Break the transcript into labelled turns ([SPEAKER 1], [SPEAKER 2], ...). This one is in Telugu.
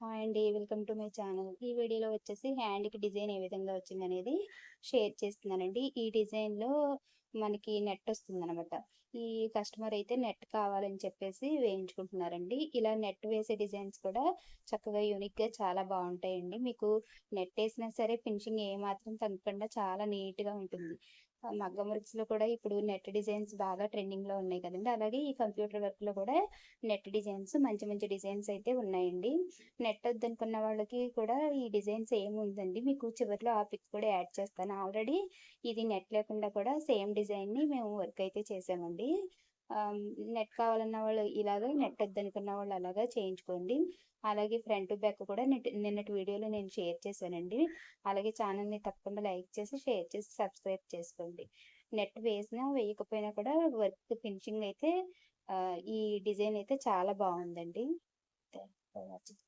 [SPEAKER 1] హాయ్ అండి. Welcome to my channel. ఈ వీడియోలో వచ్చేసి హ్యాండ్‌కి డిజైన్ ఏ విధంగా వచ్చిందనేది షేర్ చేస్తున్నానండి. ఈ డిజైన్‌లో మనకి నెట్ వస్తుందనమాట. ఈ కస్టమర్ అయితే నెట్ కావాలని చెప్పేసి వేయించుకుంటున్నారండి. ఇలా నెట్ వేసే డిజైన్స్ కూడా చక్కగా యూనిక్‌గా చాలా బావుంటాయండి. మీకు నెట్ ఏసినా సరే ఫినిషింగ్ ఏమాత్రం తగ్గకుండా చాలా నీట్‌గా ఉంటుంది. మగ్గం వర్క్స్‌లో కూడా ఇప్పుడు నెట్ డిజైన్స్ బాగా ట్రెండింగ్‌లో ఉన్నాయి కదండీ! అలాగే ఈ కంప్యూటర్ వర్క్‌లో కూడా నెట్ డిజైన్స్ మంచి మంచి డిజైన్స్ అయితే ఉన్నాయండి. నెట్ వద్దనుకున్న వాళ్ళకి కూడా ఈ డిజైన్ సేమ్ ఉందండి. మీకు చివరిలో ఆ పిక్ కూడా యాడ్ చేస్తాను. ఆల్రెడీ ఇది నెట్ లేకుండా కూడా సేమ్ డిజైన్‌ని మేము వర్క్ అయితే చేసామండి. ఆహ్, నెట్ కావాలన్న వాళ్ళు ఇలాగా, నెట్ వద్దనుకున్న వాళ్ళు అలాగా చేయించుకోండి. అలాగే ఫ్రంట్, బ్యాక్ కూడా నిన్నటి వీడియోలో నేను షేర్ చేశానండి. అలాగే ఛానల్‌ని తప్పకుండా లైక్ చేసి, షేర్ చేసి, సబ్స్క్రైబ్ చేసుకోండి. నెట్ వేసినా, వేయకపోయినా కూడా వర్క్ ఫినిషింగ్ అయితే ఈ డిజైన్ అయితే చాలా బావుందండి. Thanks for watching.